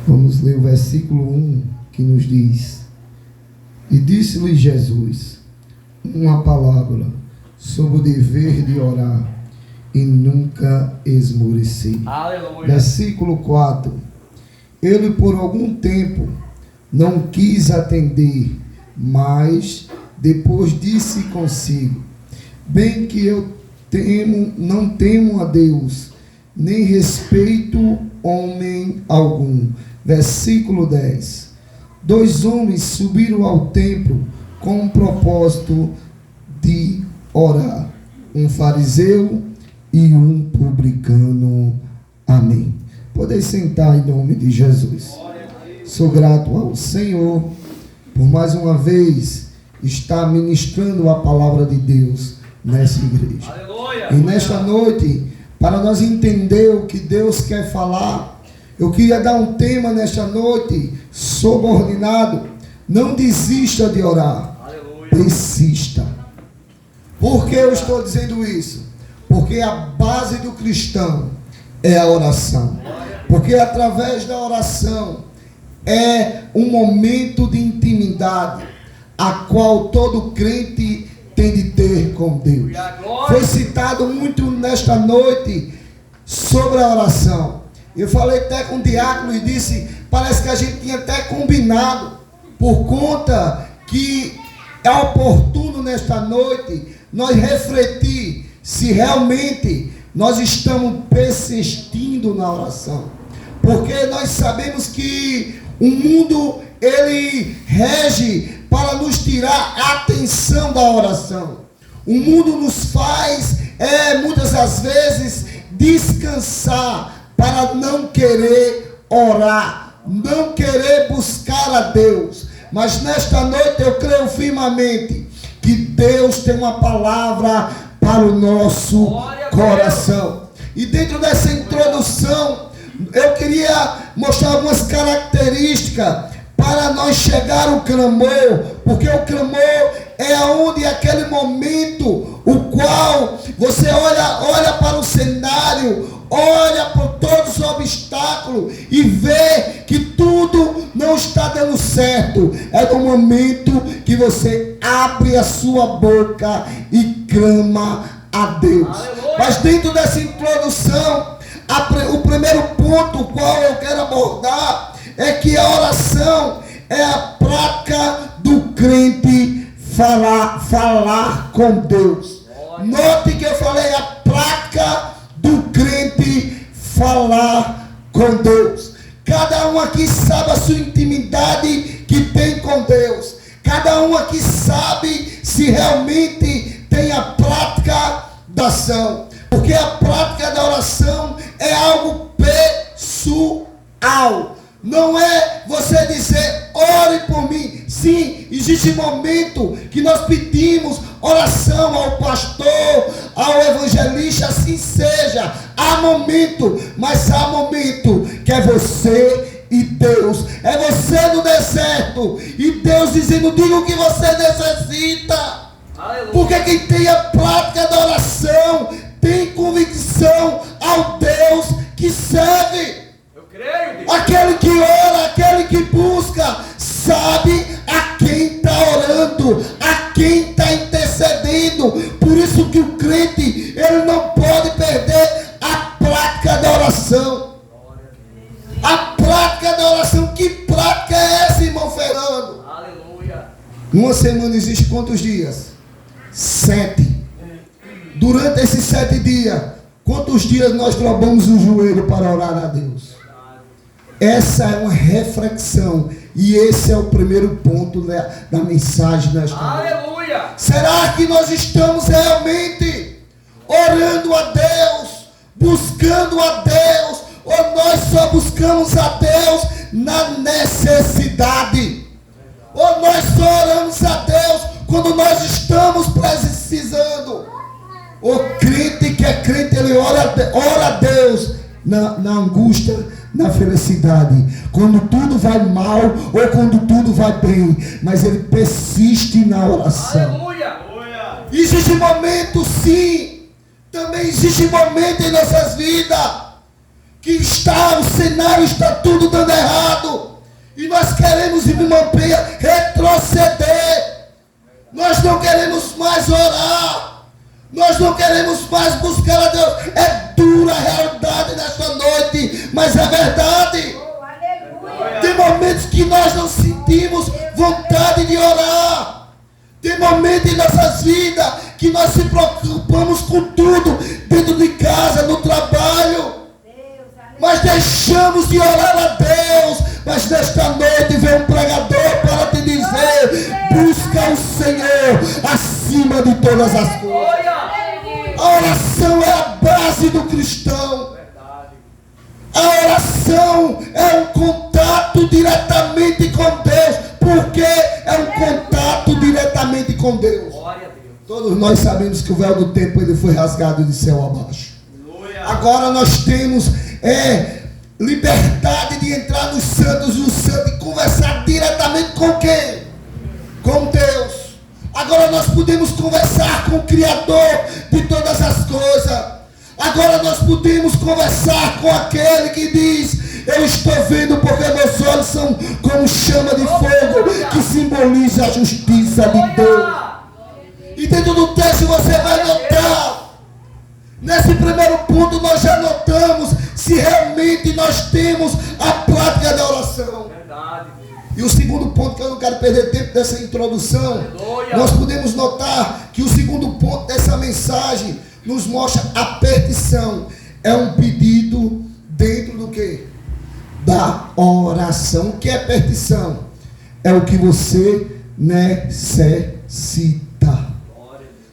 Vamos ler o versículo 1 que nos diz: E disse-lhe Jesus uma palavra sobre o dever de orar e nunca esmorecer. Aleluia. Versículo 4: Ele por algum tempo não quis atender, mas depois disse consigo: Bem que eu não temo a Deus, nem respeito homem algum. Versículo 10: 2 homens subiram ao templo com o propósito de orar, um fariseu e um publicano. Amém. Podeis sentar em nome de Jesus. Sou grato ao Senhor por mais uma vez estar ministrando a palavra de Deus nessa igreja. Aleluia. E nesta noite, para nós entender o que Deus quer falar, eu queria dar um tema nesta noite subordinado: não desista de orar. Aleluia. Persista. Por que eu estou dizendo isso? Porque a base do cristão é a oração. Porque através da oração é um momento de intimidade a qual todo crente tem de ter com Deus. Foi citado muito nesta noite sobre a oração. Eu falei até com o diácono e disse: parece que a gente tinha até combinado, por conta que é oportuno nesta noite nós refletir se realmente nós estamos persistindo na oração. Porque nós sabemos que o mundo, ele rege para nos tirar a atenção da oração. O mundo nos faz, muitas das vezes, descansar para não querer orar, não querer buscar a Deus. Mas nesta noite eu creio firmemente que Deus tem uma palavra para o nosso coração. E dentro dessa introdução, eu queria mostrar algumas características para nós chegar ao clamor, porque o clamor é onde aquele momento, o qual você olha para o cenário, olha por todos os obstáculos e vê que tudo não está dando certo. É no momento que você abre a sua boca e clama a Deus. Aleluia. Mas dentro dessa introdução, o primeiro ponto o qual eu quero abordar é que a oração é a prática do crente falar com Deus. Note que eu falei a prática do crente falar com Deus. Cada um aqui sabe a sua intimidade que tem com Deus. Cada um aqui sabe se realmente tem a prática da ação. Porque a prática da oração é algo pessoal. Não é você dizer: ore por mim. Sim, existe momento que nós pedimos oração ao pastor, ao evangelista, assim seja. Há momento, mas há momento que é você e Deus. É você no deserto e Deus dizendo: diga o que você necessita. Aleluia. Porque quem tem a prática da oração tem convicção ao Deus que serve. Aquele que ora, aquele que busca, sabe a quem está orando, a quem está intercedendo. Por isso que o crente, ele não pode perder a prática da oração. A prática da oração. Que prática é essa, irmão Fernando? Aleluia. Numa semana existe quantos dias? 7. Durante esses 7 dias, quantos dias nós dobramos o joelho para orar a Deus? Essa é uma reflexão. E esse é o primeiro ponto da mensagem nesta noite. Aleluia. Será que nós estamos realmente orando a Deus, buscando a Deus, ou nós só buscamos a Deus na necessidade? Ou nós só oramos a Deus quando nós estamos precisando? O crente que é crente, ele ora a Deus na angústia, na felicidade, quando tudo vai mal ou quando tudo vai bem, mas ele persiste na oração. Aleluia. Existe momento, sim, também existe momento em nossas vidas que o cenário está tudo dando errado. E nós queremos, irmã Penha, retroceder. Nós não queremos mais orar. Nós não queremos mais buscar a Deus. É dura a realidade nesta noite, mas é verdade. Tem momentos que nós não sentimos vontade de orar. Tem momentos em nossas vidas que nós se preocupamos com tudo, dentro de casa, no trabalho. Mas deixamos de orar a Deus. Mas nesta noite vem um pregador para te dizer: busca o Senhor acima de todas as coisas. A oração é a base do cristão. A oração é um contato diretamente com Deus. Porque é um contato diretamente com Deus. Todos nós sabemos que o véu do templo ele foi rasgado de céu abaixo. Agora nós temos liberdade de entrar nos santos do santo e conversar diretamente com quem? Com Deus. Agora nós podemos conversar com o Criador de todas as coisas. Agora nós podemos conversar com aquele que diz: eu estou vendo porque meus olhos são como chama de fogo, que simboliza a justiça de Deus. E dentro do texto você vai notar, nesse primeiro ponto nós já notamos se realmente nós temos a prática da oração. E o segundo ponto, que eu não quero perder tempo dessa introdução, nós podemos notar que o segundo ponto dessa mensagem nos mostra a petição. É um pedido dentro do quê? Da oração. O que é petição? É o que você necessita.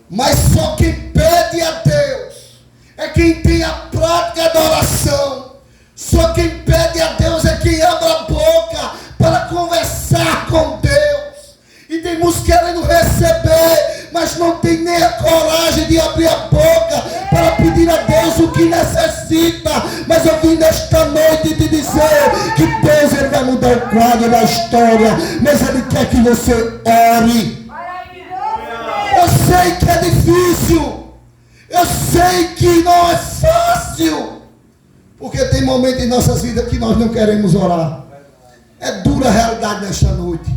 Mas só quem pede a Deus é quem tem a prática da oração. Só quem pede a Deus é quem abre a boca para conversar com Deus. E tem muitos querendo receber, mas não tem nem a coragem de abrir a boca para pedir a Deus o que necessita. Mas eu vim nesta noite te dizer que Deus ele vai mudar o quadro da história, mas Ele quer que você ore. Eu sei que é difícil, eu sei que não é fácil, porque tem momentos em nossas vidas que nós não queremos orar. É dura a realidade nesta noite.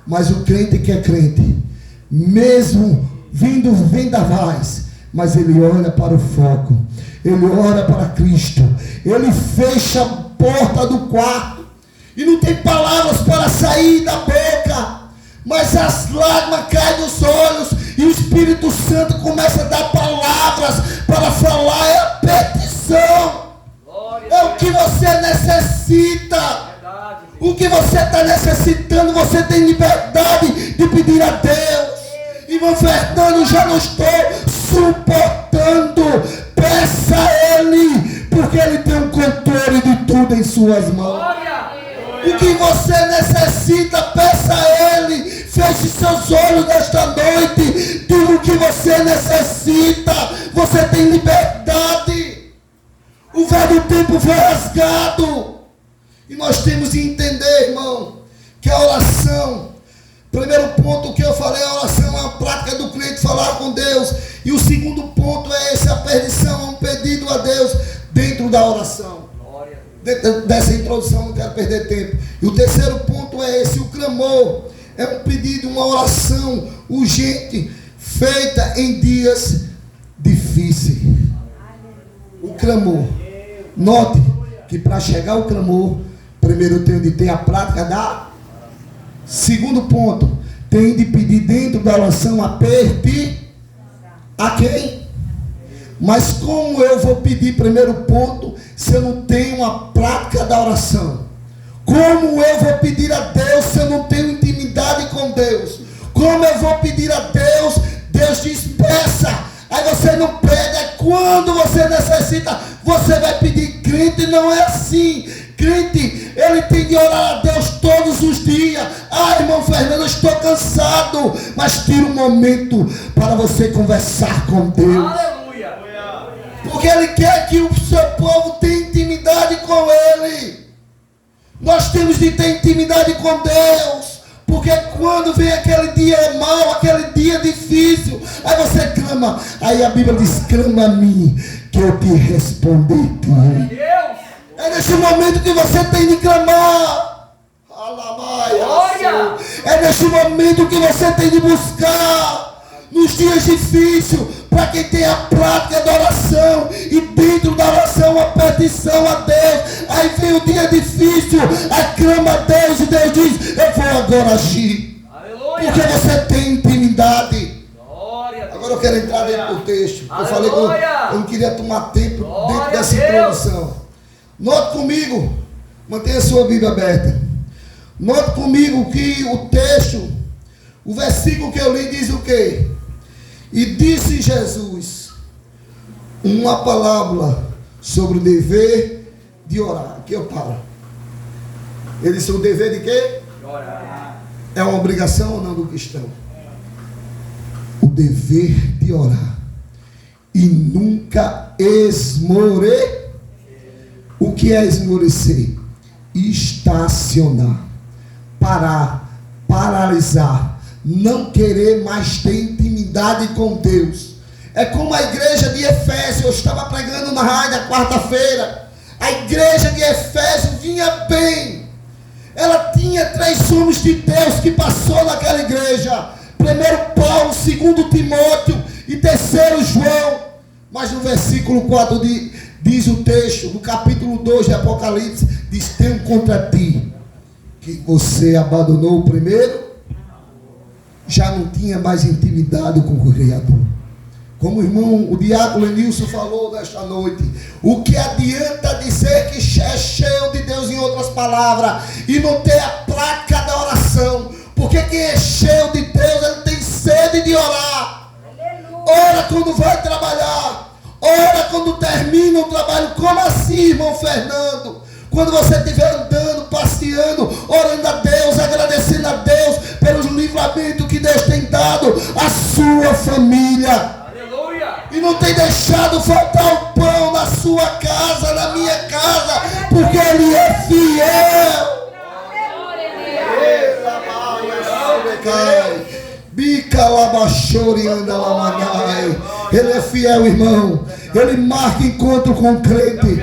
Mas o crente que é crente, mesmo vindo vendavais, mas ele olha para o foco, ele olha para Cristo, ele fecha a porta do quarto e não tem palavras para sair da boca, mas as lágrimas caem dos olhos e o Espírito Santo começa a dar palavras para falar. É a petição, é o que você necessita. O que você está necessitando, você tem liberdade de pedir a Deus. Irmão Fernando, já não estou suportando. Peça a Ele, porque Ele tem um controle de tudo em suas mãos. O que você necessita, peça a Ele. Feche seus olhos nesta noite. Diga o que você necessita. Você tem liberdade. O velho tempo foi rasgado. E nós temos de entender, irmão, que a oração, primeiro ponto que eu falei, a oração é a prática do crente falar com Deus. E o segundo ponto é esse, a petição, é um pedido a Deus dentro da oração. Dentro dessa introdução, não quero perder tempo. E o terceiro ponto é esse, o clamor. É um pedido, uma oração urgente, feita em dias difíceis. O clamor. Note que para chegar ao clamor, primeiro eu tenho de ter a prática da. Segundo ponto, tenho de pedir dentro da oração a quem? Mas como eu vou pedir, primeiro ponto, se eu não tenho a prática da oração? Como eu vou pedir a Deus se eu não tenho intimidade com Deus? Como eu vou pedir a Deus? Deus diz, peça. Aí você não pede, é quando você necessita, você vai pedir. Crente não é assim. Crente, ele tem de orar a Deus todos os dias. Ah, irmão Fernando, eu estou cansado. Mas tira um momento para você conversar com Deus. Aleluia. Porque Ele quer que o seu povo tenha intimidade com Ele. Nós temos de ter intimidade com Deus. Porque quando vem aquele dia mau, aquele dia difícil, aí você clama. Aí a Bíblia diz, clama a mim, que eu te responderei. Deus. É nesse momento que você tem de clamar. Glória! É nesse momento que você tem de buscar. Nos dias difíceis, para quem tem a prática da oração, e dentro da oração a petição a Deus. Aí vem o dia difícil, aclama a Deus e Deus diz: eu vou agora agir. Aleluia! Porque você tem intimidade. Glória! Agora eu quero entrar dentro do texto. Eu falei que eu não queria tomar tempo dentro dessa introdução. Note comigo, mantenha a sua Bíblia aberta. Note comigo que o texto, o versículo que eu li diz o quê? E disse Jesus uma palavra sobre o dever de orar. Aqui eu paro. Ele disse o dever de quê? De orar. É uma obrigação ou não do cristão? O dever de orar. E nunca esmorecer. O que é esmorecer? Estacionar. Parar. Paralisar. Não querer mais ter intimidade com Deus. É como a igreja de Efésio. Eu estava pregando na rádio na quarta-feira. A igreja de Efésio vinha bem. Ela tinha 3 homens de Deus que passou naquela igreja. Primeiro Paulo, segundo Timóteo e terceiro João. Mas no versículo 4 diz o texto, no capítulo 2 de Apocalipse, diz: tenho contra ti que você abandonou o primeiro. Já não tinha mais intimidade com o Criador. Como o irmão, o diácono Enilson falou nesta noite, o que adianta dizer que é cheio de Deus, em outras palavras, e não ter a prática da oração? Porque quem é cheio de Deus, ele tem sede de orar. Ora quando vai trabalhar, ora quando termina o trabalho. Como assim, irmão Fernando? Quando você estiver andando, passeando, orando a Deus, agradecendo a Deus pelos livramentos que Deus tem dado à sua família. Aleluia! E não tem deixado faltar o pão na sua casa, na minha casa, porque Ele é fiel. Bica labachori anda lamanai. Ele é fiel, irmão. Ele marca encontro com o crente.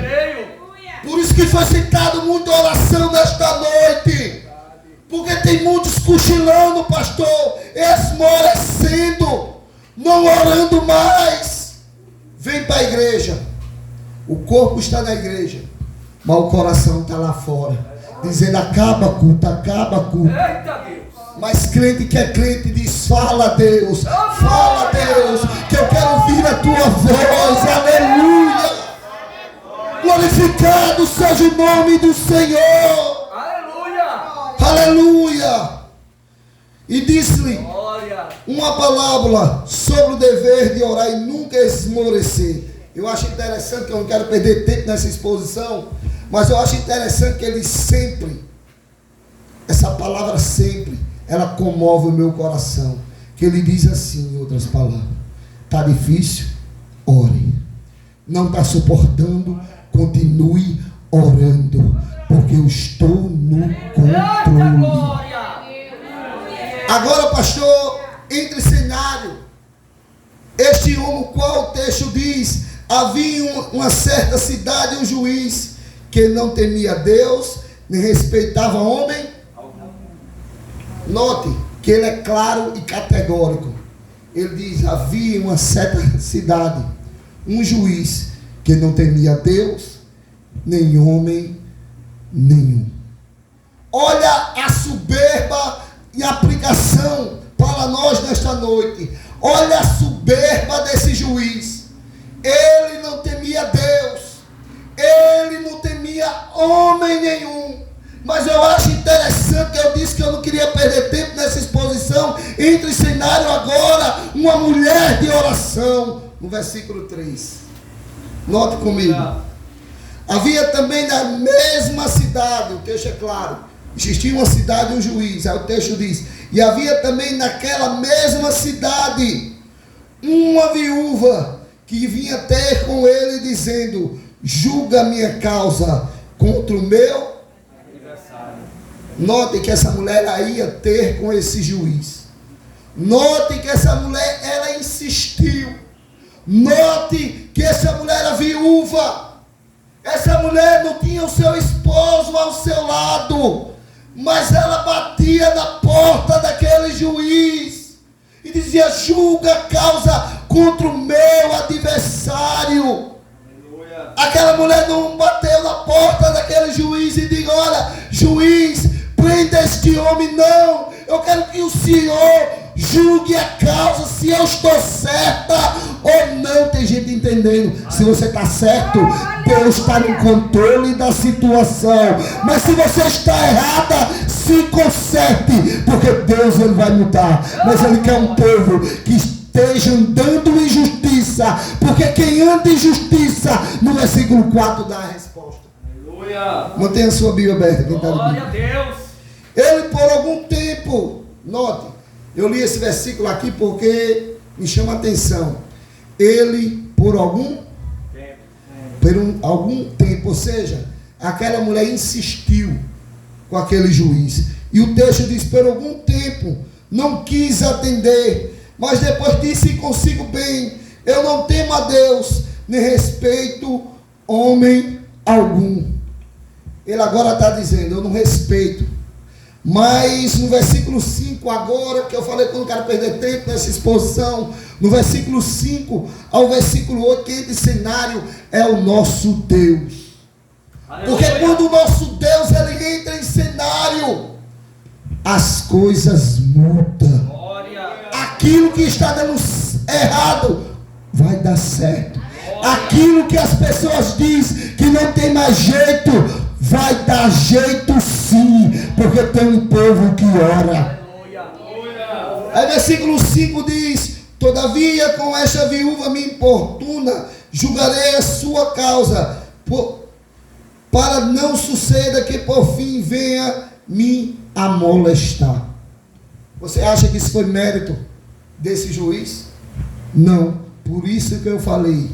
Por isso que foi citado muita oração nesta noite. Porque tem muitos cochilando, pastor, esmorecendo, não orando mais. Vem para a igreja. O corpo está na igreja, mas o coração está lá fora, dizendo: acaba culto, acaba culto. Eita Deus! Mas crente que é crente diz: fala Deus, que eu quero ouvir a tua voz. Aleluia! Glorificado seja o nome do Senhor. Aleluia! Aleluia! E disse-lhe uma palavra sobre o dever de orar e nunca esmorecer. Eu acho interessante, que eu não quero perder tempo nessa exposição, mas eu acho interessante que ele sempre, essa palavra sempre, ela comove o meu coração. Que ele diz assim, em outras palavras: está difícil? Ore. Não está suportando? Continue orando, porque eu estou no controle. Agora, pastor, entre cenário, este homem, qual o texto diz: havia uma certa cidade, um juiz que não temia Deus, nem respeitava homem. Note que ele é claro e categórico. Ele diz: havia uma certa cidade, um juiz que não temia Deus, nem homem nenhum. Olha a soberba e a aplicação para nós nesta noite. Olha a soberba desse juiz. Ele não temia Deus, ele não temia homem nenhum. Mas eu acho interessante, que eu disse que eu não queria perder tempo nessa exposição. Entre cenário agora, uma mulher de oração, no versículo 3. Note comigo. Havia também na mesma cidade, o texto é claro, existia uma cidade e um juiz. Aí o texto diz: e havia também naquela mesma cidade uma viúva que vinha ter com ele, dizendo: julga a minha causa contra o meu. Note que essa mulher ia ter com esse juiz. Note que essa mulher, ela insistiu. Note que essa mulher era viúva. Essa mulher não tinha o seu esposo ao seu lado, mas ela batia na porta daquele juiz e dizia: julga a causa contra o meu adversário. Aquela mulher não bateu na porta daquele juiz e disse: olha, juiz, prenda este homem. Não, eu quero que o senhor julgue a causa, se eu estou certa ou não. Tem gente entendendo, se você está certo, Deus está no controle da situação. Mas se você está errada, se conserte, porque Deus ele vai mudar. Mas ele quer um povo que esteja andando em justiça, porque quem anda em justiça, no versículo 4 dá a resposta. Aleluia. Mantenha a sua Bíblia aberta. Quem está Glória a Deus. Ele por algum tempo, note, eu li esse versículo aqui porque me chama a atenção. Ele por algum tempo, ou seja, aquela mulher insistiu com aquele juiz. E o texto diz: por algum tempo não quis atender, mas depois disse consigo bem: eu não temo a Deus, nem respeito homem algum. Ele agora está dizendo: eu não respeito. Mas no versículo 5, agora que eu falei que eu não quero perder tempo nessa exposição, no versículo 5 ao versículo 8, quem entra em cenário é o nosso Deus. Aleluia. Porque quando o nosso Deus ele entra em cenário, as coisas mudam. Glória. Aquilo que está dando errado vai dar certo. Glória. Aquilo que as pessoas dizem que não tem mais jeito, vai dar jeito sim, porque tem um povo que ora. Aí versículo 5 diz: todavia com esta viúva me importuna, julgarei a sua causa, para não suceda que por fim venha me amolestar. Você acha que isso foi mérito desse juiz? Não. Por isso que eu falei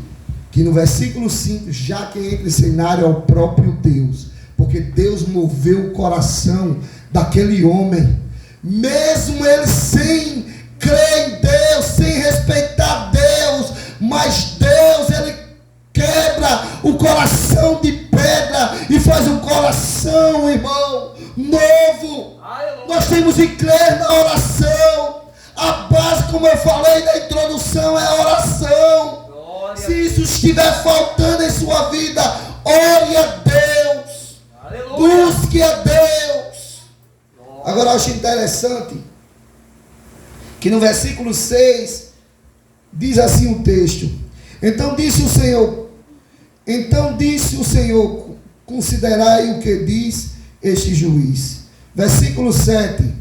que no versículo 5, já que entra em cenário é o próprio Deus, porque Deus moveu o coração daquele homem, mesmo ele sem crer em Deus, sem respeitar Deus, mas Deus ele quebra o coração de pedra e faz um coração, irmão, novo. Nós temos que crer na oração. A base, como eu falei na introdução, é a oração. Glória. Se isso estiver faltando em sua vida, ore a Deus. Aleluia. Busque a Deus. Glória. Agora eu acho interessante que no versículo 6 diz assim o texto: então disse o Senhor, considerai o que diz este juiz. Versículo 7: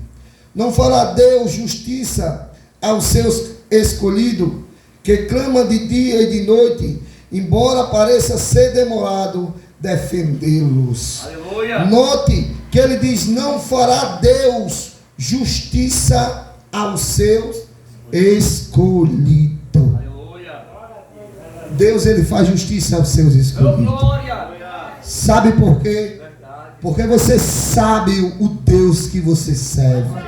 não fará Deus justiça aos seus escolhidos, que clama de dia e de noite, embora pareça ser demorado defendê-los. Aleluia. Note que ele diz: não fará Deus justiça aos seus escolhidos. Aleluia. Deus ele faz justiça aos seus escolhidos. Sabe por quê? Porque você sabe o Deus que você serve.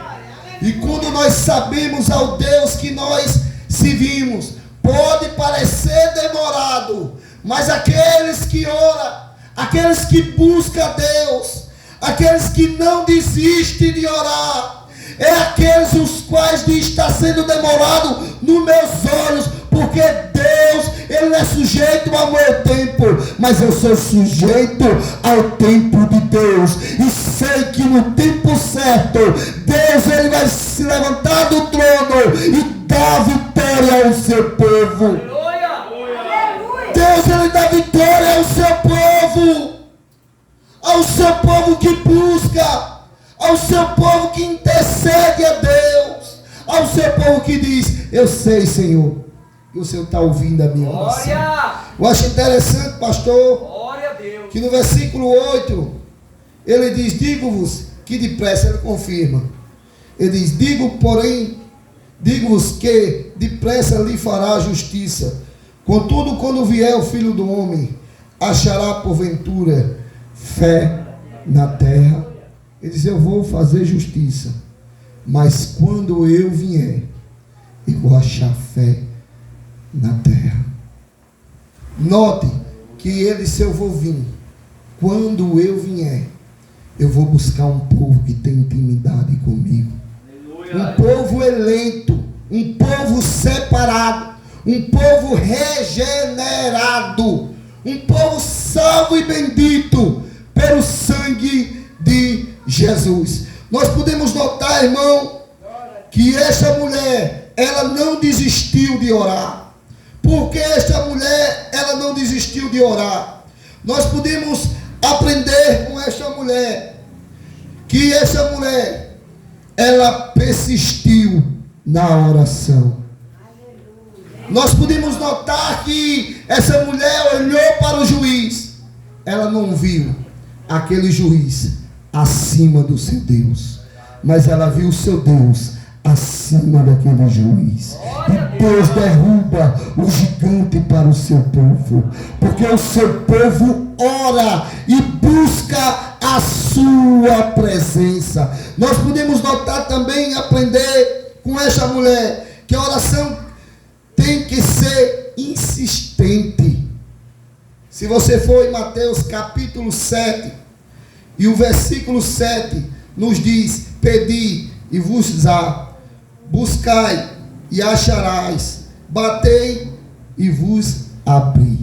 E quando nós sabemos ao Deus que nós servimos, pode parecer demorado, mas aqueles que oram, aqueles que buscam a Deus, aqueles que não desistem de orar, é aqueles os quais está sendo demorado nos meus olhos, porque Deus, ele não é sujeito ao meu tempo, mas eu sou sujeito ao tempo de Deus, e sei que no tempo certo, Deus ele vai se levantar do trono e dar vitória ao seu povo. Aleluia. Deus ele dá vitória ao seu povo que busca, ao seu povo que intercede a Deus, ao seu povo que diz: eu sei, Senhor, que o Senhor está ouvindo a minha oração. Eu acho interessante, pastor, que no versículo 8 ele diz: digo-vos que depressa, ele confirma, ele diz: digo-vos que depressa lhe fará justiça. Contudo, quando vier o Filho do Homem, achará porventura fé na terra? Ele diz: eu vou fazer justiça, mas quando eu vier, eu vou achar fé na terra. Note que ele disse: eu vou vir. Quando eu vier, eu vou buscar um povo que tem intimidade comigo. Um povo eleito, um povo separado, um povo regenerado, um povo salvo e bendito pelo sangue de Jesus. Nós podemos notar, irmão, que esta mulher, ela não desistiu de orar. Por que esta mulher, ela não desistiu de orar? Nós podemos aprender com esta mulher, que essa mulher, ela persistiu na oração. Nós podemos notar que essa mulher olhou para o juiz. Ela não viu aquele juiz acima do seu Deus, mas ela viu o seu Deus acima daquele juiz. E Deus derruba o gigante para o seu povo, porque o seu povo ora e busca a sua presença. Nós podemos notar também, aprender com esta mulher, que a oração tem que ser insistente. Se você for em Mateus capítulo 7, e o versículo 7 nos diz: pedi e vos dá, buscai e acharás, batei e vos abri.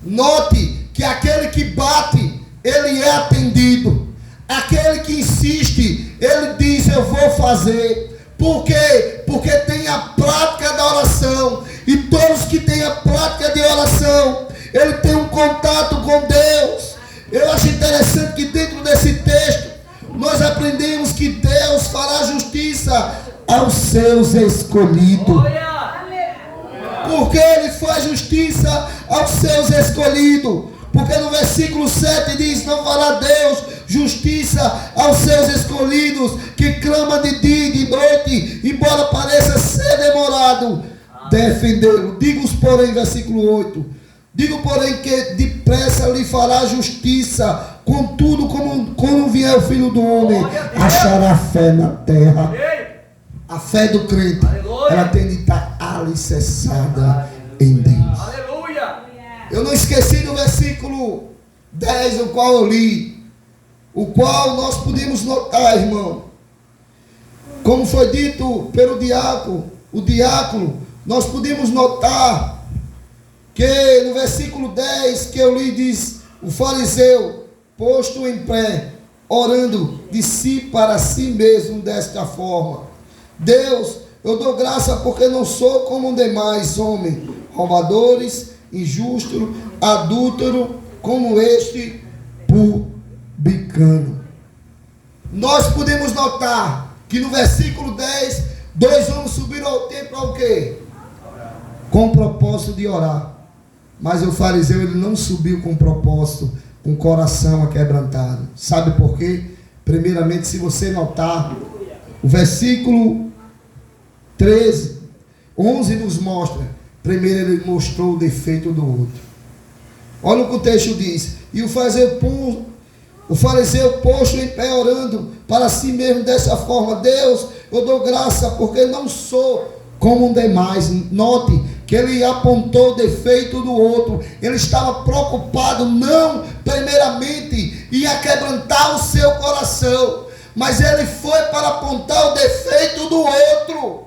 Note que aquele que bate, ele é atendido. Aquele que insiste, ele diz: eu vou fazer. Por quê? Porque tem a prática da oração. E todos que têm a prática de oração, ele tem um contato com Deus. Eu acho interessante que dentro desse texto, nós aprendemos que Deus fará justiça aos seus escolhidos. Porque ele faz justiça aos seus escolhidos. Porque no versículo 7 diz: não fará Deus justiça aos seus escolhidos, que clama de dia e de noite, embora pareça ser demorado defendê-lo. Digo-os, porém, versículo 8: digo, porém, que depressa lhe fará justiça, contudo, como vier o Filho do Homem, achará fé na terra. A fé do crente, ela tem de estar alicerçada em Deus. Eu não esqueci do versículo 10, o qual eu li, o qual nós podemos notar, irmão, como foi dito pelo diácono, nós podemos notar que no versículo 10 que eu li diz: o fariseu, posto em pé, orando de si para si mesmo desta forma: Deus, eu dou graça porque não sou como os demais homens, roubadores, injustos, adúlteros, como este publicano. Nós podemos notar que no versículo 10, dois homens subiram ao templo para o quê? Com o propósito de orar. Mas o fariseu, ele não subiu com propósito, com o coração aquebrantado. Sabe por quê? Primeiramente, se você notar, o versículo 11 nos mostra. Primeiro ele mostrou o defeito do outro. Olha o que o texto diz: e o fariseu posto em pé orando para si mesmo dessa forma: Deus, eu dou graça porque não sou como os demais. Note que ele apontou o defeito do outro. Ele estava preocupado não primeiramente em aquebrantar o seu coração, mas ele foi para apontar o defeito do outro.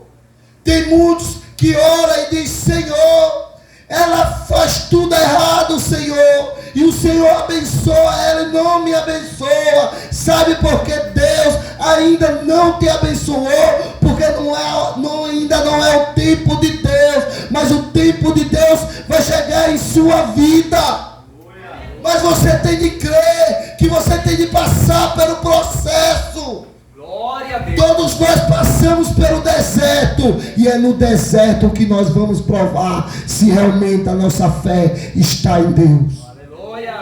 Tem muitos que oram e dizem: Senhor, ela faz tudo errado, Senhor, e o Senhor abençoa ela e não me abençoa. Sabe por que Deus ainda não te abençoou? Porque ainda não é o tempo de Deus, mas o tempo de Deus vai chegar em sua vida. Mas você tem de crer que você tem de passar pelo processo. Todos nós passamos pelo deserto, e é no deserto que nós vamos provar se realmente a nossa fé está em Deus. Aleluia.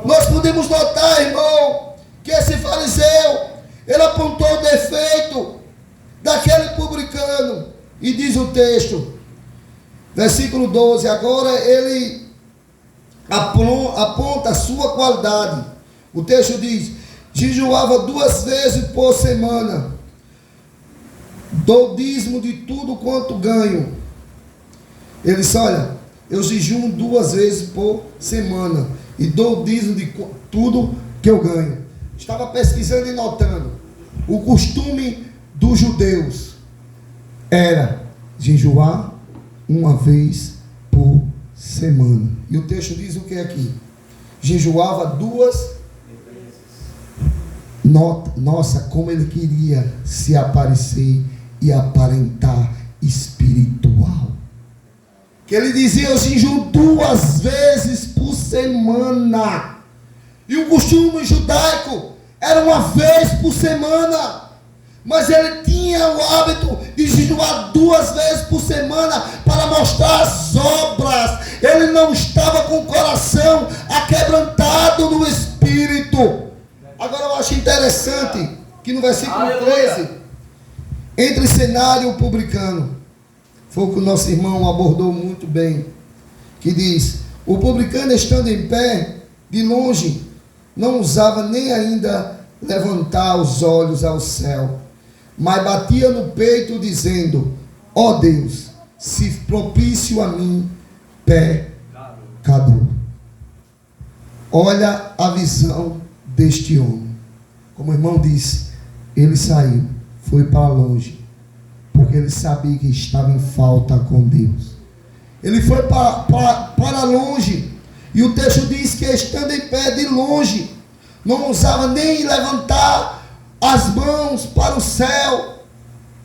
Nós podemos notar, irmão, que esse fariseu, ele apontou o defeito daquele publicano, e diz o texto, versículo 12: agora ele aponta a sua qualidade. O texto diz: jejuava 2 vezes por semana, dou dízimo de tudo quanto ganho. Ele disse: olha, eu jejuo 2 vezes por semana e dou o dízimo de tudo que eu ganho. Estava pesquisando e notando. O costume dos judeus era jejuar 1 vez por semana. E o texto diz o que é aqui? Jejuava 2 vezes. Nossa, como ele queria se aparecer e aparentar espiritual. Que ele dizia: eu jejuo 2 vezes por semana. E o costume judaico era 1 vez por semana. Mas ele tinha o hábito de jejuar 2 vezes por semana para mostrar as obras. Ele não estava com o coração aquebrantado no espírito. Agora eu acho interessante que no versículo 13, entre cenário e o publicano, foi o que o nosso irmão abordou muito bem, que diz: o publicano, estando em pé, de longe, não ousava nem ainda levantar os olhos ao céu, mas batia no peito, dizendo: ó Deus, se propício a mim, pecador. Olha a visão deste homem. Como o irmão disse, ele saiu, foi para longe, porque ele sabia que estava em falta com Deus. Ele foi para longe, e o texto diz que, estando em pé de longe, não ousava nem levantar as mãos para o céu,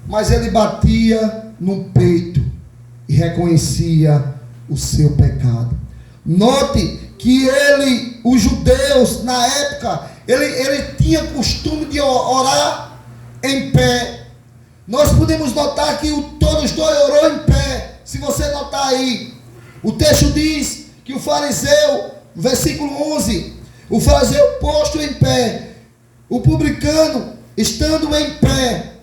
mas ele batia no peito e reconhecia o seu pecado. Note que os judeus na época, ele tinha costume de orar em pé. Nós podemos notar que todos dois orou em pé. Se você notar aí, o texto diz que o fariseu, versículo 11, o fariseu posto em pé, o publicano estando em pé.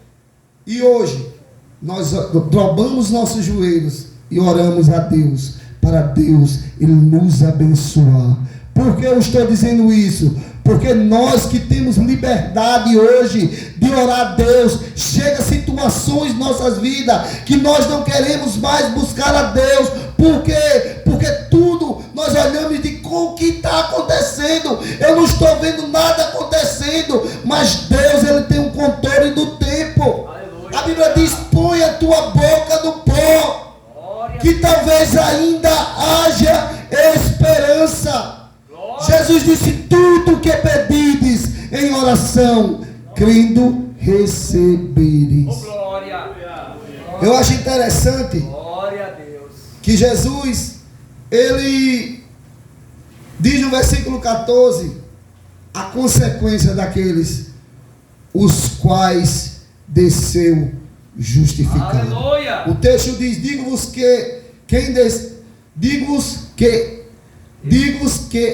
E hoje nós dobramos nossos joelhos e oramos a Deus, para Deus Ele nos abençoar. Por que eu estou dizendo isso? Porque nós que temos liberdade hoje de orar a Deus, chega situações em nossas vidas que nós não queremos mais buscar a Deus. Por quê? Porque tudo nós olhamos de o que está acontecendo. Eu não estou vendo nada acontecendo, mas Deus, Ele tem um controle do tempo. Aleluia. A Bíblia diz: põe a tua boca no pó, que talvez ainda haja esperança. Jesus disse: tudo que pedides em oração, crendo, recebereis. Eu acho interessante que Jesus, Ele diz no versículo 14 a consequência daqueles os quais desceu justificado. Aleluia. O texto diz: digo-vos que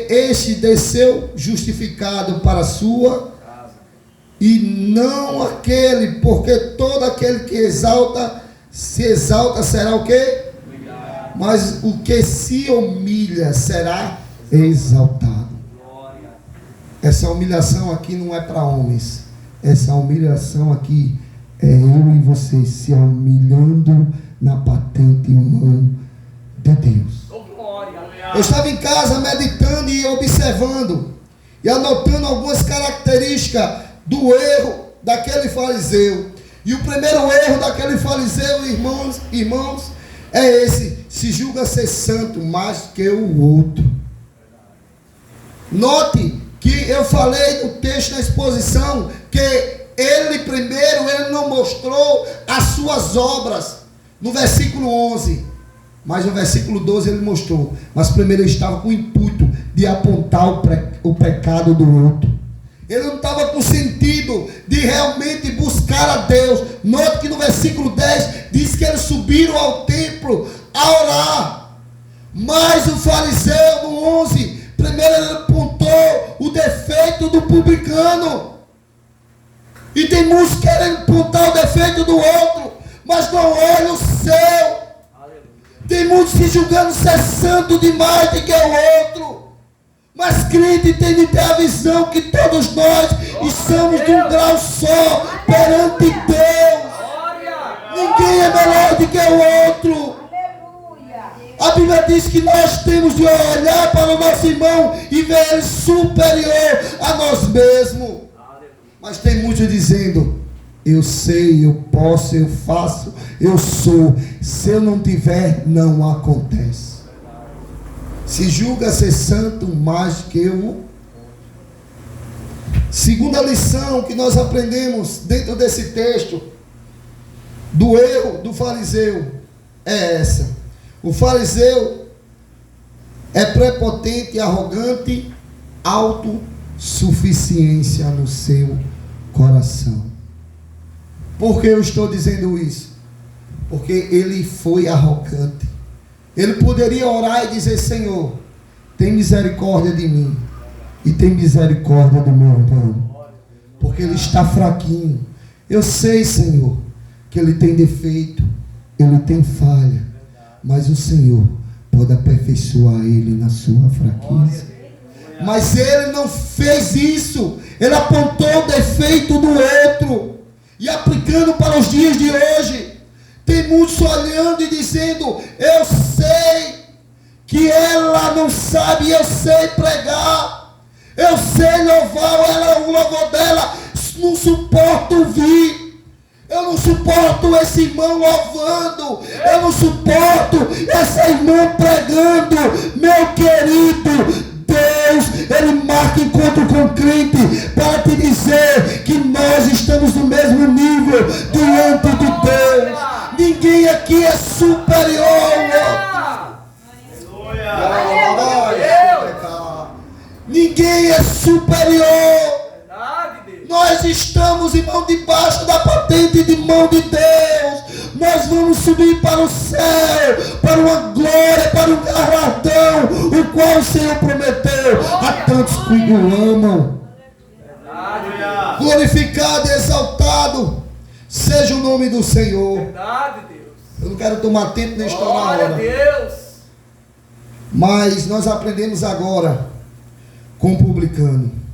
este desceu justificado para a sua casa, e não aquele, porque todo aquele que se exalta será o quê? Mas o que se humilha será exaltado. Essa humilhação aqui não é para homens. Essa humilhação aqui é eu e você se humilhando na patente humana de Deus. Eu estava em casa meditando e observando e anotando algumas características do erro daquele fariseu. E o primeiro erro daquele fariseu, irmãos, é esse: se julga ser santo mais que o outro. Note que eu falei no texto, na exposição, que ele não mostrou as suas obras no versículo 11. Mas no versículo 12 ele mostrou. Mas primeiro ele estava com o intuito de apontar o pecado do outro. Ele não estava com sentido de realmente buscar a Deus. Note que no versículo 10 diz que eles subiram ao templo a orar. Mas o fariseu, no 11, primeiro ele apontou o defeito do publicano. E tem muitos querendo apontar o defeito do outro, mas não olha o seu. Tem muitos se julgando ser santo demais do que o outro. Mas crente tem de ter a visão que todos nós estamos de um grau só perante Deus. Ninguém é melhor do que o outro. A Bíblia Bíblia diz que nós temos de olhar para o nosso irmão e ver ele superior a nós mesmos. Mas tem muitos dizendo: eu sei, eu posso, eu faço, eu sou. Se eu não tiver, não acontece. Se julga ser santo mais que eu. Segunda lição que nós aprendemos dentro desse texto, do erro do fariseu, é essa. O fariseu é prepotente, arrogante, autossuficiência no seu coração. Por que eu estou dizendo isso? Porque ele foi arrogante. Ele poderia orar e dizer: Senhor, tem misericórdia de mim e tem misericórdia do meu irmão, porque ele está fraquinho. Eu sei, Senhor, que ele tem defeito, ele tem falha, mas o Senhor pode aperfeiçoar ele na sua fraqueza. Mas ele não fez isso. Ele apontou o defeito do outro e aplicando para os dias de hoje. Tem muitos olhando e dizendo: eu sei que ela não sabe, eu sei pregar, eu sei louvar, o louvor dela não suporto ouvir. Eu não suporto esse irmão louvando. Eu não suporto essa irmã pregando. Meu querido, Deus, Ele marca encontro com o crente para te dizer que nós estamos no mesmo nível diante de Deus. Ninguém aqui é superior. Ninguém é superior. Nós estamos, irmão, debaixo da patente de mão de Deus. Nós vamos subir para o céu, para uma glória, para um galardão, o qual o Senhor prometeu a tantos que o amam. Glorificado e exaltado seja o nome do Senhor. Eu não quero tomar tempo nem estourar a hora. Mas nós aprendemos agora com o publicano.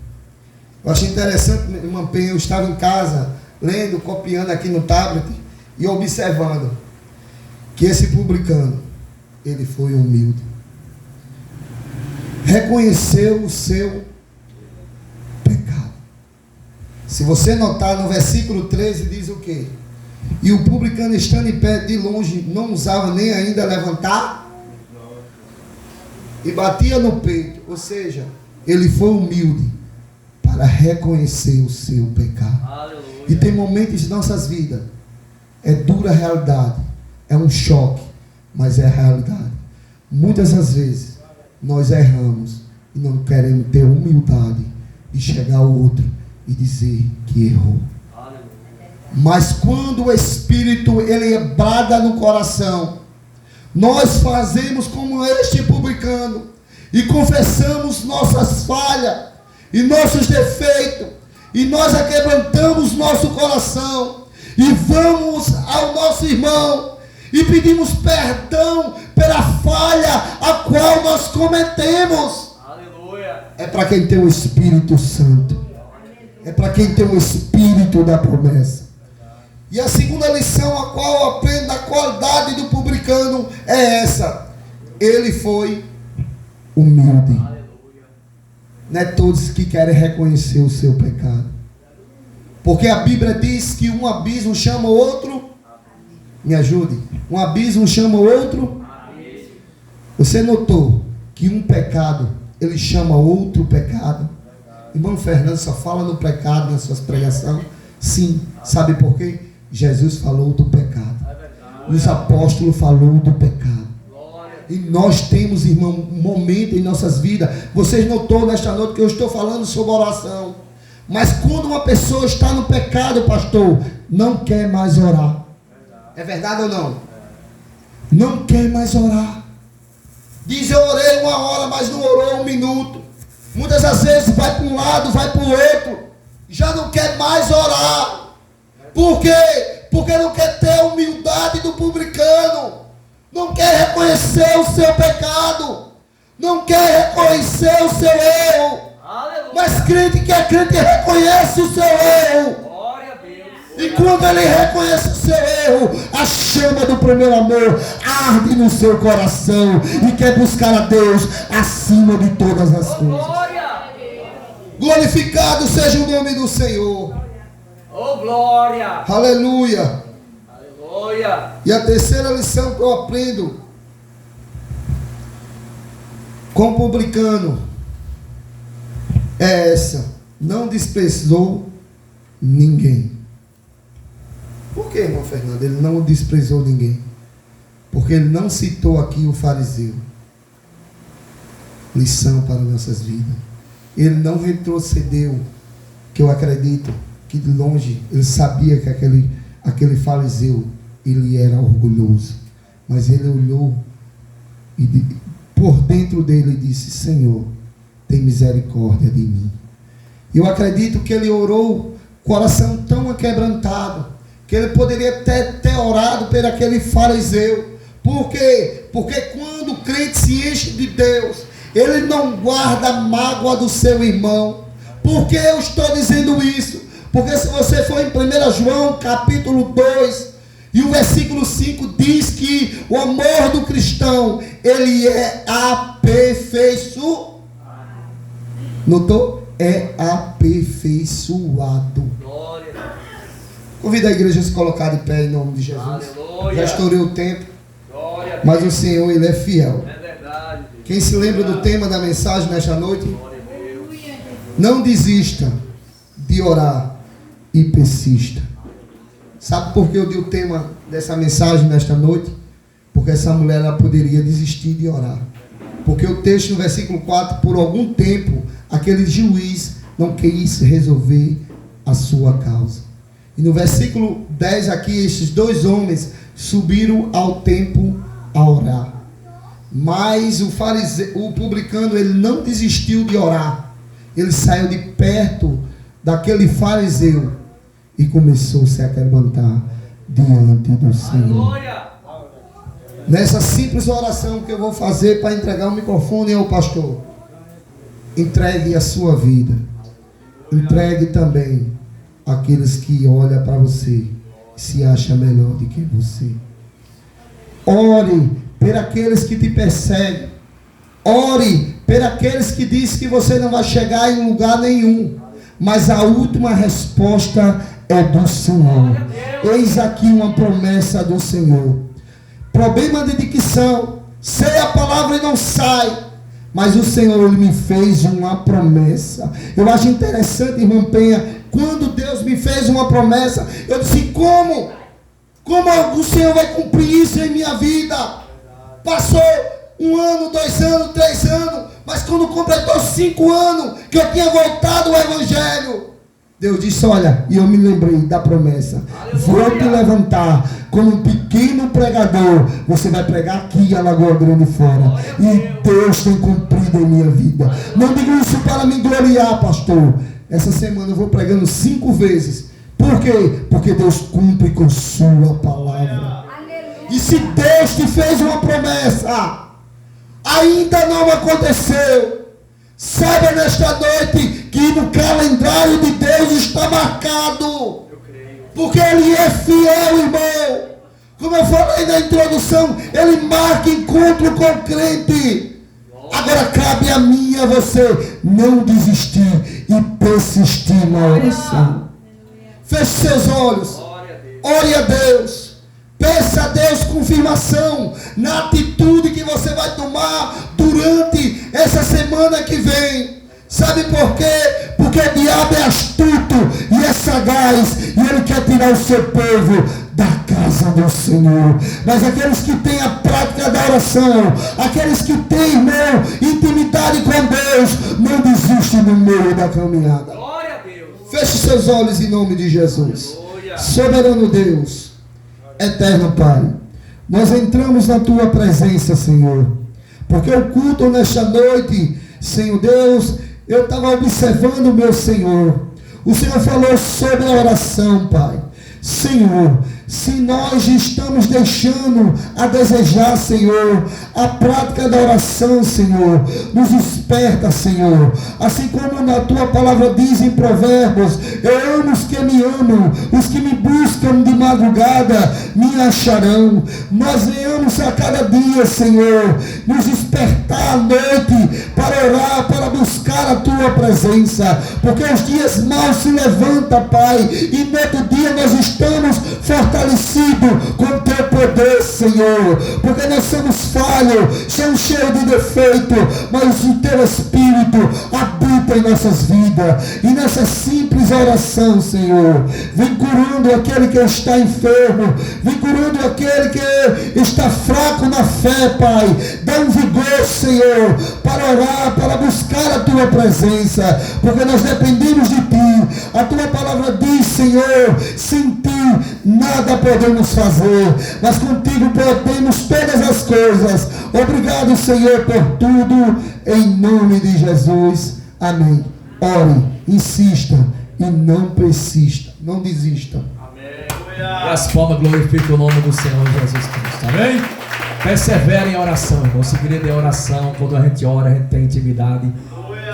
Eu achei interessante, irmã Penha, eu estava em casa, lendo, copiando aqui no tablet e observando que esse publicano, ele foi humilde. Reconheceu o seu pecado. Se você notar no versículo 13, diz o quê? E o publicano, estando em pé de longe, não usava nem ainda levantar e batia no peito. Ou seja, ele foi humilde para reconhecer o seu pecado. Aleluia. E tem momentos em nossas vidas, é dura a realidade, é um choque, mas é a realidade. Muitas das vezes nós erramos e não queremos ter humildade de chegar ao outro e dizer que errou. Aleluia. Mas quando o Espírito ele brada no coração, nós fazemos como este publicano e confessamos nossas falhas e nossos defeitos, e nós aquebrantamos nosso coração, e vamos ao nosso irmão, e pedimos perdão pela falha a qual nós cometemos. Aleluia. É para quem tem o Espírito Santo, é para quem tem o Espírito da promessa. E a segunda lição a qual eu aprendo da qualidade do publicano é essa: ele foi humilde. Não é todos que querem reconhecer o seu pecado. Porque a Bíblia diz que um abismo chama o outro. Me ajude. Um abismo chama o outro. Você notou que um pecado, ele chama outro pecado? Irmão Fernando só fala no pecado nas suas pregações. Sim. Sabe por quê? Jesus falou do pecado. Os apóstolos falaram do pecado. E nós temos, irmão, um momento em nossas vidas. Vocês notou nesta noite que eu estou falando sobre oração. Mas quando uma pessoa está no pecado, pastor, não quer mais orar. É verdade ou não? Não quer mais orar. Diz: eu orei 1 hora, mas não orou 1 minuto. Muitas das vezes vai para um lado, vai para o outro. Já não quer mais orar. Por quê? Porque não quer ter a humildade do publicano. Não quer reconhecer o seu pecado. Não quer reconhecer o seu erro. Aleluia. Mas crente que é crente reconhece o seu erro. Glória a Deus. E quando ele reconhece o seu erro, a chama do primeiro amor arde no seu coração e quer buscar a Deus acima de todas as coisas. Glorificado seja o nome do Senhor. Oh, glória! Aleluia! Aleluia! E a terceira lição que eu aprendo com o publicano é essa: não desprezou ninguém. Por que, irmão Fernando? Ele não desprezou ninguém. Porque ele não citou aqui o fariseu. Lição para nossas vidas. Ele não retrocedeu, que eu acredito que de longe ele sabia que aquele fariseu, ele era orgulhoso. Mas ele olhou e por dentro dele disse: Senhor, tem misericórdia de mim. Eu acredito que ele orou com o coração tão aquebrantado, que ele poderia ter orado por aquele fariseu. Por quê? Porque quando o crente se enche de Deus, ele não guarda a mágoa do seu irmão. Por que eu estou dizendo isso? Porque se você for em 1 João capítulo 2 e o versículo 5 diz que o amor do cristão, ele é aperfeiçoado. Notou? É aperfeiçoado. Glória! Convido a igreja a se colocar de pé em nome de Jesus. Aleluia! Já estourei o tempo, Glória! mas o Senhor, ele é fiel. É verdade. Quem se lembra do tema da mensagem nesta noite? Glória a Deus. Não desista de orar e persista. Sabe por que eu dei o tema dessa mensagem nesta noite? Porque essa mulher, ela poderia desistir de orar. Porque o texto no versículo 4, por algum tempo, aquele juiz não quis resolver a sua causa. E no versículo 10 aqui, esses dois homens subiram ao templo a orar. Mas o publicano, ele não desistiu de orar. Ele saiu de perto daquele fariseu e começou a se aquebrantar diante do Senhor. Aleluia! Nessa simples oração que eu vou fazer para entregar o microfone ao pastor, entregue a sua vida. Entregue também aqueles que olham para você e se acham melhor do que você. Ore por aqueles que te perseguem. Ore por aqueles que dizem que você não vai chegar em lugar nenhum. Mas a última resposta é do Senhor. Eis aqui uma promessa do Senhor. Problema de dicção. Sei a palavra e não sai. Mas o Senhor, ele me fez uma promessa. Eu acho interessante, irmão Penha, quando Deus me fez uma promessa, eu disse: como? Como o Senhor vai cumprir isso em minha vida? Passou 1 ano, 2 anos, 3 anos, mas quando completou 5 anos, que eu tinha voltado ao Evangelho, Deus disse: olha, e eu me lembrei da promessa. Vou te levantar como um pequeno pregador. Você vai pregar aqui em Alagoa Grande fora. E Deus tem cumprido em minha vida. Não digo isso para me gloriar, pastor. Essa semana eu vou pregando 5 vezes. Por quê? Porque Deus cumpre com sua palavra. E se Deus te fez uma promessa, ainda não aconteceu, saiba nesta noite que no calendário de Deus está marcado. Porque Ele é fiel, irmão. Como eu falei na introdução, Ele marca encontro com o crente. Agora cabe a mim e a você não desistir e persistir na oração. Feche seus olhos. Ore a Deus. Peça a Deus confirmação na atitude que você vai tomar durante essa semana que vem. Sabe por quê? Porque o diabo é astuto e é sagaz, e ele quer tirar o seu povo da casa do Senhor. Mas aqueles que têm a prática da oração, aqueles que têm, irmão, intimidade com Deus, não desistem no meio da caminhada. Glória a Deus. Feche seus olhos em nome de Jesus. Aleluia. Soberano Deus, eterno Pai, nós entramos na Tua presença, Senhor, porque o culto nesta noite, Senhor Deus, eu estava observando o meu Senhor. O Senhor falou sobre a oração, Pai. Senhor, se nós estamos deixando a desejar, Senhor, a prática da oração, Senhor, nos desperta, Senhor. Assim como na tua palavra diz em Provérbios: eu amo os que me amam, os que me buscam de madrugada me acharão. Nós venhamos a cada dia, Senhor, nos despertar à noite para orar, para buscar a tua presença, porque os dias maus se levantam, Pai, e no outro dia nós estamos fortalecidos com o teu poder, Senhor, porque nós somos falhos, somos cheios de defeito, mas o teu Espírito habita em nossas vidas, e nessa simples oração, Senhor, vem curando aquele que está enfermo, vem curando aquele que está fraco na fé, Pai. Dá um vigor, Senhor, para orar, para buscar a tua presença, porque nós dependemos de ti. A tua palavra diz, Senhor, sem ti nada podemos fazer, mas contigo podemos todas as coisas. Obrigado, Senhor, por tudo, em nome de Jesus. Amém. Ore, insista e não persista, não desista. Dessa forma, glorifica o nome do Senhor Jesus Cristo. Amém? Persevere em oração, irmão. O segredo é oração. Quando a gente ora, a gente tem intimidade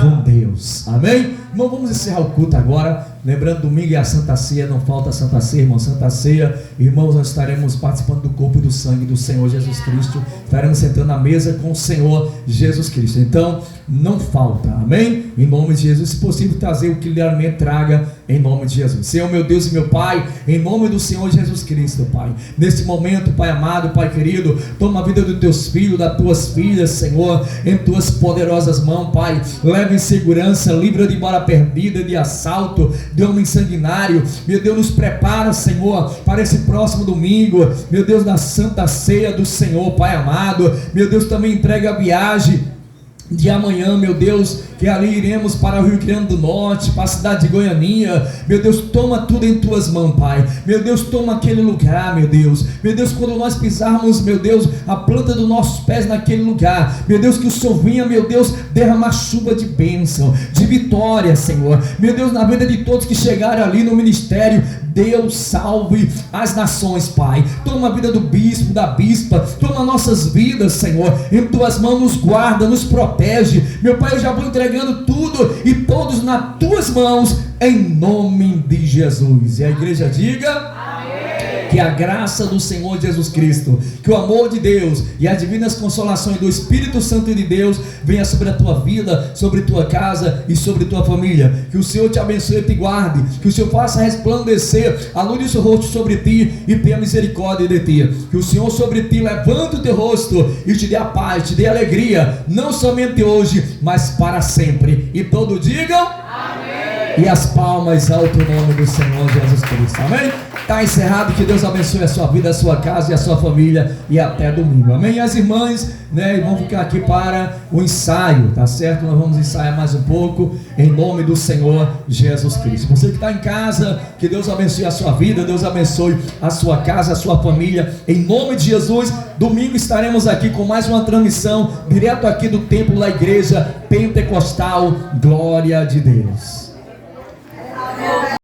com Deus. Amém? Irmão, vamos encerrar o culto agora. Lembrando, domingo é a Santa Ceia, não falta a Santa Ceia, irmão. Santa Ceia, irmãos, nós estaremos participando do corpo e do sangue do Senhor Jesus Cristo. Estaremos sentando à mesa com o Senhor Jesus Cristo. Então, não falta, amém? Em nome de Jesus, se possível, trazer o que lhe alimenta, traga em nome de Jesus. Senhor, meu Deus e meu Pai, em nome do Senhor Jesus Cristo, Pai. Neste momento, Pai amado, Pai querido, toma a vida dos teus filhos, das tuas filhas, Senhor, em tuas poderosas mãos, Pai. Leva em segurança, livra de bala perdida, de assalto, de homem sanguinário. Meu Deus, nos prepara, Senhor, para esse próximo domingo, meu Deus, da Santa Ceia do Senhor, Pai amado. Meu Deus, também entrega a viagem de amanhã, meu Deus, que ali iremos para o Rio Grande do Norte, para a cidade de Goianinha. Meu Deus, toma tudo em tuas mãos, Pai. Meu Deus, toma aquele lugar, meu Deus. Meu Deus, quando nós pisarmos, meu Deus, a planta dos nossos pés naquele lugar, meu Deus, que o Senhor venha, meu Deus, derramar chuva de bênção, de vitória, Senhor. Meu Deus, na vida de todos que chegaram ali no ministério, Deus salve as nações, Pai. Toma a vida do bispo, da bispa, toma nossas vidas, Senhor, em tuas mãos, nos guarda, nos protege. Meu Pai, eu já vou entregando tudo e todos nas tuas mãos, em nome de Jesus. E a igreja diga: que a graça do Senhor Jesus Cristo, que o amor de Deus e as divinas consolações do Espírito Santo de Deus venha sobre a tua vida, sobre tua casa e sobre tua família. Que o Senhor te abençoe e te guarde, que o Senhor faça resplandecer a luz do seu rosto sobre ti e tenha misericórdia de ti. Que o Senhor sobre ti levante o teu rosto e te dê a paz, te dê a alegria, não somente hoje, mas para sempre. E todos digam amém. E as palmas ao teu nome do Senhor Jesus Cristo. Amém? Está encerrado. Que Deus abençoe a sua vida, a sua casa e a sua família. E até domingo. Amém? E as irmãs, né, vão ficar aqui para o ensaio, tá certo? Nós vamos ensaiar mais um pouco em nome do Senhor Jesus Cristo. Você que está em casa, que Deus abençoe a sua vida, Deus abençoe a sua casa, a sua família. Em nome de Jesus, domingo estaremos aqui com mais uma transmissão direto aqui do templo da igreja pentecostal. Glória de Deus.